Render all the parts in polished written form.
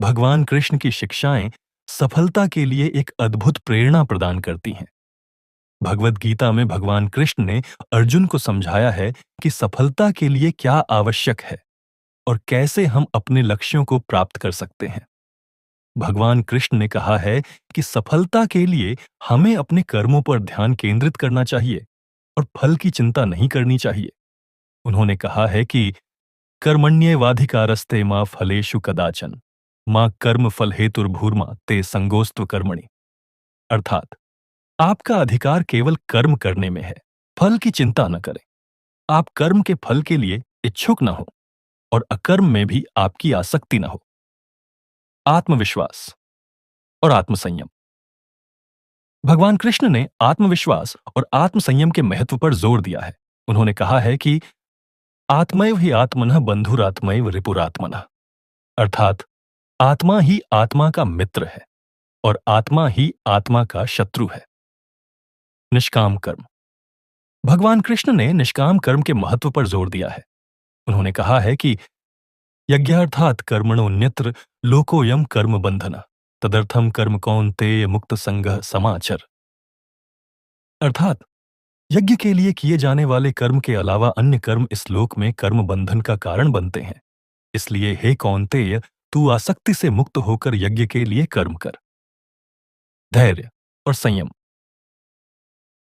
भगवान कृष्ण की शिक्षाएं सफलता के लिए एक अद्भुत प्रेरणा प्रदान करती हैं। भगवद गीता में भगवान कृष्ण ने अर्जुन को समझाया है कि सफलता के लिए क्या आवश्यक है और कैसे हम अपने लक्ष्यों को प्राप्त कर सकते हैं। भगवान कृष्ण ने कहा है कि सफलता के लिए हमें अपने कर्मों पर ध्यान केंद्रित करना चाहिए और फल की चिंता नहीं करनी चाहिए। उन्होंने कहा है कि कर्मण्येवाधिकारस्ते मां फलेषु कदाचन मां कर्म फल हेतुर्भूर्मा ते संगोस्त्व कर्मणि। अर्थात आपका अधिकार केवल कर्म करने में है, फल की चिंता न करें। आप कर्म के फल के लिए इच्छुक न हो और अकर्म में भी आपकी आसक्ति न हो। आत्मविश्वास और आत्मसंयम। भगवान कृष्ण ने आत्मविश्वास और आत्मसंयम के महत्व पर जोर दिया है। उन्होंने कहा है कि आत्मैव ही आत्मनः बंधुरात्मैव रिपुरात्मनः। अर्थात आत्मा ही आत्मा का मित्र है और आत्मा ही आत्मा का शत्रु है। निष्काम कर्म। भगवान कृष्ण ने निष्काम कर्म के महत्व पर जोर दिया है। उन्होंने कहा है कि यज्ञार्थात् कर्मणोऽन्यत्र लोकोऽयं कर्म बंधन तदर्थम कर्म कौन्तेय मुक्त संगः समाचर। अर्थात यज्ञ के लिए किए जाने वाले कर्म के अलावा अन्य कर्म इस लोक में कर्म बंधन का कारण बनते हैं। इसलिए हे कौन्तेय, तू आसक्ति से मुक्त होकर यज्ञ के लिए कर्म कर। धैर्य और संयम।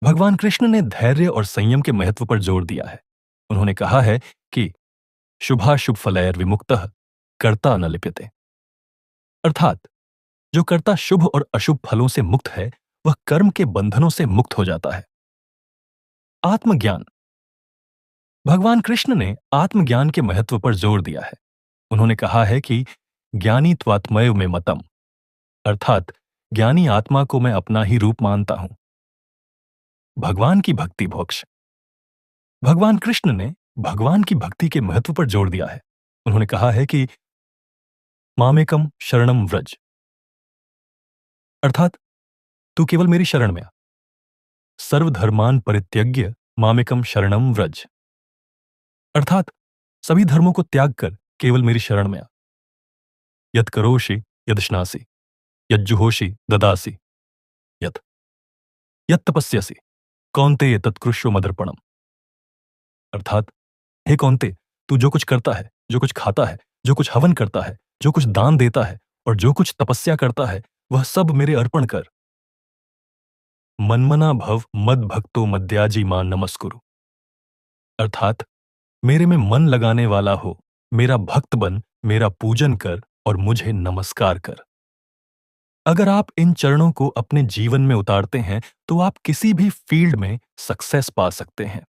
भगवान कृष्ण ने धैर्य और संयम के महत्व पर जोर दिया है। उन्होंने कहा है कि शुभाशुभ फलैर विमुक्तः कर्ता न लिप्यते। अर्थात जो कर्ता शुभ और अशुभ फलों से मुक्त है वह कर्म के बंधनों से मुक्त हो जाता है। आत्मज्ञान। भगवान कृष्ण ने आत्मज्ञान के महत्व पर जोर दिया है। उन्होंने कहा है कि ज्ञानी त्वात्मैव में मतम। अर्थात ज्ञानी आत्मा को मैं अपना ही रूप मानता हूं। भगवान की भक्ति मोक्ष। भगवान कृष्ण ने भगवान की भक्ति के महत्व पर जोर दिया है। उन्होंने कहा है कि मामेकम शरणम व्रज। अर्थात तू केवल मेरी शरण में आ। सर्वधर्मान परित्यज्य मामेकम शरणम व्रज। अर्थात सभी धर्मों को त्याग कर केवल मेरी शरण में आ। यत् करोषि यदश्नासि यज्जुहोषि ददासि यत् यत् तपस्यसि कौन्तेय तत्कृष्व मदर्पणम। अर्थात हे कौन्ते, तू जो कुछ करता है, जो कुछ खाता है, जो कुछ हवन करता है, जो कुछ दान देता है और जो कुछ तपस्या करता है वह सब मेरे अर्पण कर। मन्मना भव मद भक्तो मद्याजी मां नमस्कुरु। अर्थात मेरे में मन लगाने वाला हो, मेरा भक्त बन, मेरा पूजन कर और मुझे नमस्कार कर। अगर आप इन चरणों को अपने जीवन में उतारते हैं तो आप किसी भी फील्ड में सक्सेस पा सकते हैं।